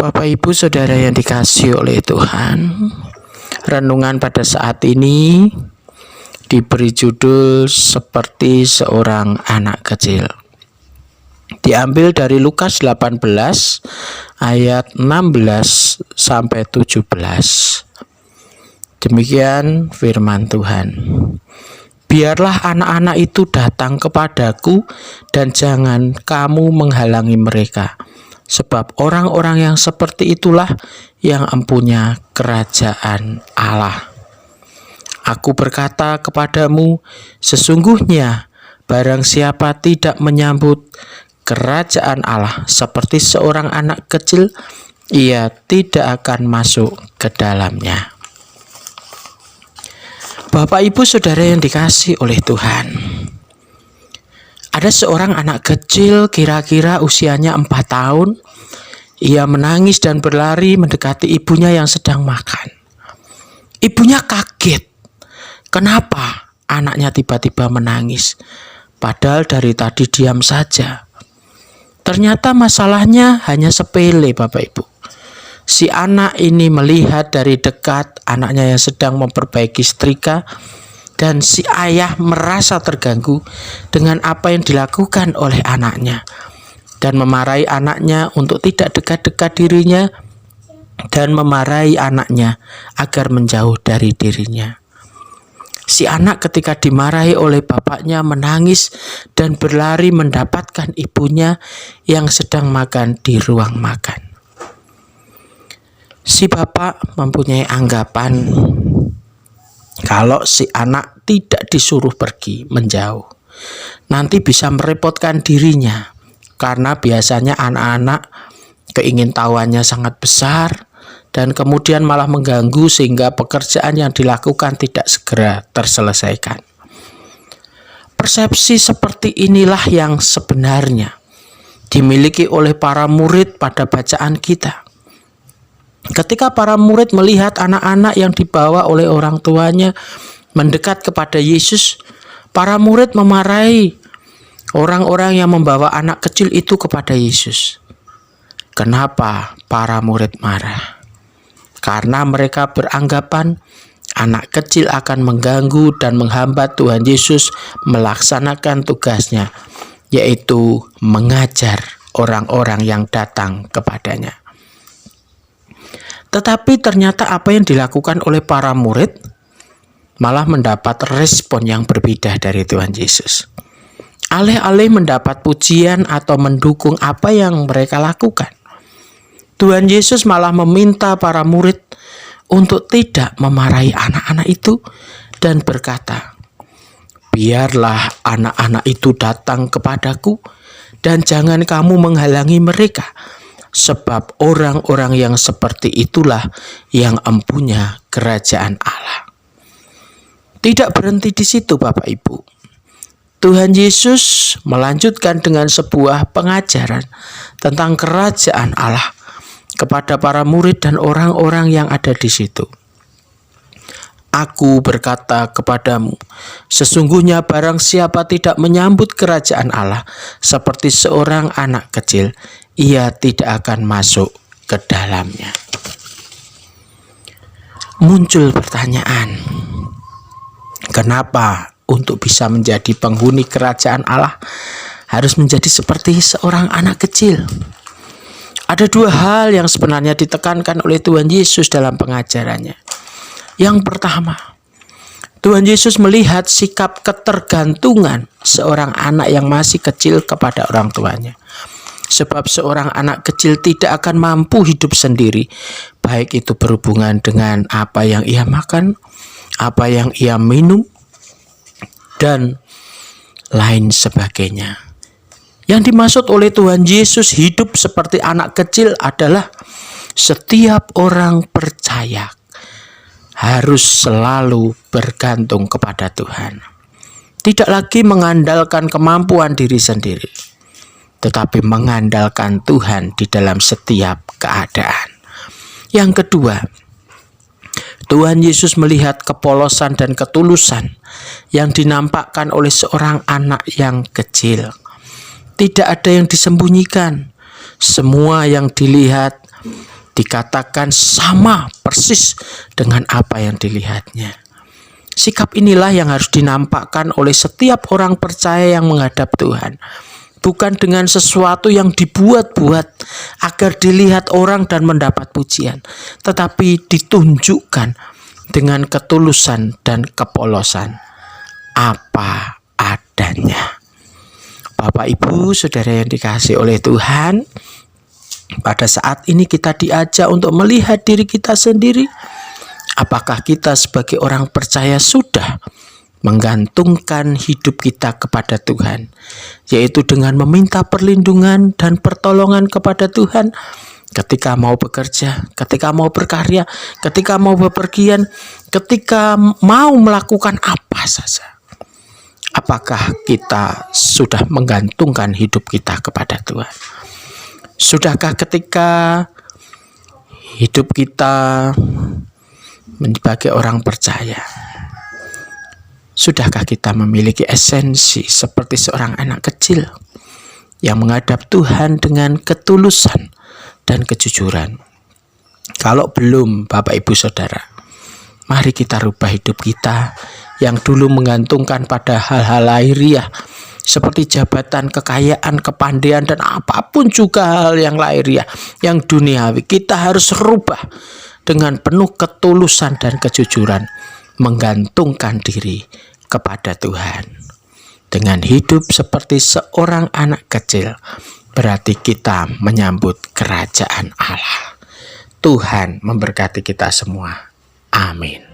Bapak Ibu Saudara yang dikasihi oleh Tuhan, renungan pada saat ini diberi judul seperti seorang anak kecil. Diambil dari Lukas 18 ayat 16 sampai 17. Demikian firman Tuhan. Biarlah anak-anak itu datang kepadaku dan jangan kamu menghalangi mereka. Sebab orang-orang yang seperti itulah yang empunya kerajaan Allah. Aku berkata kepadamu, sesungguhnya barang siapa tidak menyambut kerajaan Allah seperti seorang anak kecil, ia tidak akan masuk ke dalamnya. Bapak Ibu Saudara yang dikasihi oleh Tuhan, ada seorang anak kecil kira-kira usianya 4 tahun. Ia menangis dan berlari mendekati ibunya yang sedang makan. Ibunya kaget. Kenapa anaknya tiba-tiba menangis? Padahal dari tadi diam saja. Ternyata masalahnya hanya sepele, Bapak Ibu. Si anak ini melihat dari dekat anaknya yang sedang memperbaiki setrika, dan si ayah merasa terganggu dengan apa yang dilakukan oleh anaknya dan memarahi anaknya untuk tidak dekat-dekat dirinya dan memarahi anaknya agar menjauh dari dirinya. Si anak ketika dimarahi oleh bapaknya menangis dan berlari mendapatkan ibunya yang sedang makan di ruang makan. Si bapak mempunyai anggapan kalau si anak tidak disuruh pergi menjauh, nanti bisa merepotkan dirinya. Karena biasanya anak-anak keingintahuannya sangat besar dan kemudian malah mengganggu sehingga pekerjaan yang dilakukan tidak segera terselesaikan. Persepsi seperti inilah yang sebenarnya dimiliki oleh para murid pada bacaan kita. Ketika para murid melihat anak-anak yang dibawa oleh orang tuanya mendekat kepada Yesus, para murid memarahi orang-orang yang membawa anak kecil itu kepada Yesus. Kenapa para murid marah? Karena mereka beranggapan anak kecil akan mengganggu dan menghambat Tuhan Yesus melaksanakan tugasnya, yaitu mengajar orang-orang yang datang kepadanya. Tetapi ternyata apa yang dilakukan oleh para murid malah mendapat respon yang berbeda dari Tuhan Yesus. Alih-alih mendapat pujian atau mendukung apa yang mereka lakukan, Tuhan Yesus malah meminta para murid untuk tidak memarahi anak-anak itu dan berkata, biarlah anak-anak itu datang kepadaku dan jangan kamu menghalangi mereka. Sebab orang-orang yang seperti itulah yang empunya kerajaan Allah. Tidak berhenti di situ, Bapak Ibu. Tuhan Yesus melanjutkan dengan sebuah pengajaran tentang kerajaan Allah kepada para murid dan orang-orang yang ada di situ. Aku berkata kepadamu, sesungguhnya barang siapa tidak menyambut kerajaan Allah seperti seorang anak kecil, ia tidak akan masuk ke dalamnya. Muncul pertanyaan, kenapa untuk bisa menjadi penghuni kerajaan Allah harus menjadi seperti seorang anak kecil? Ada dua hal yang sebenarnya ditekankan oleh Tuhan Yesus dalam pengajarannya. Yang pertama, Tuhan Yesus melihat sikap ketergantungan seorang anak yang masih kecil kepada orang tuanya. Sebab seorang anak kecil tidak akan mampu hidup sendiri, baik itu berhubungan dengan apa yang ia makan, apa yang ia minum, dan lain sebagainya. Yang dimaksud oleh Tuhan Yesus hidup seperti anak kecil adalah setiap orang percaya harus selalu bergantung kepada Tuhan. Tidak lagi mengandalkan kemampuan diri sendiri, tetapi mengandalkan Tuhan di dalam setiap keadaan. Yang kedua, Tuhan Yesus melihat kepolosan dan ketulusan yang dinampakkan oleh seorang anak yang kecil. Tidak ada yang disembunyikan. Semua yang dilihat dikatakan sama persis dengan apa yang dilihatnya. Sikap inilah yang harus dinampakkan oleh setiap orang percaya yang menghadap Tuhan. Bukan dengan sesuatu yang dibuat-buat agar dilihat orang dan mendapat pujian, tetapi ditunjukkan dengan ketulusan dan kepolosan apa adanya. Bapak, Ibu, Saudara yang dikasihi oleh Tuhan, pada saat ini kita diajak untuk melihat diri kita sendiri. Apakah kita sebagai orang percaya sudah menggantungkan hidup kita kepada Tuhan, yaitu dengan meminta perlindungan dan pertolongan kepada Tuhan ketika mau bekerja, ketika mau berkarya, ketika mau bepergian, ketika mau melakukan apa saja. Apakah kita sudah menggantungkan hidup kita kepada Tuhan? Sudahkah ketika hidup kita sebagai orang percaya, sudahkah kita memiliki esensi seperti seorang anak kecil yang menghadap Tuhan dengan ketulusan dan kejujuran? Kalau belum, Bapak, Ibu, Saudara, mari kita rubah hidup kita yang dulu menggantungkan pada hal-hal lahiriah seperti jabatan, kekayaan, kepandaian, dan apapun juga hal yang lahiriah, yang duniawi. Kita harus rubah dengan penuh ketulusan dan kejujuran, menggantungkan diri kepada Tuhan. Dengan hidup seperti seorang anak kecil, berarti kita menyambut kerajaan Allah. Tuhan memberkati kita semua. Amin.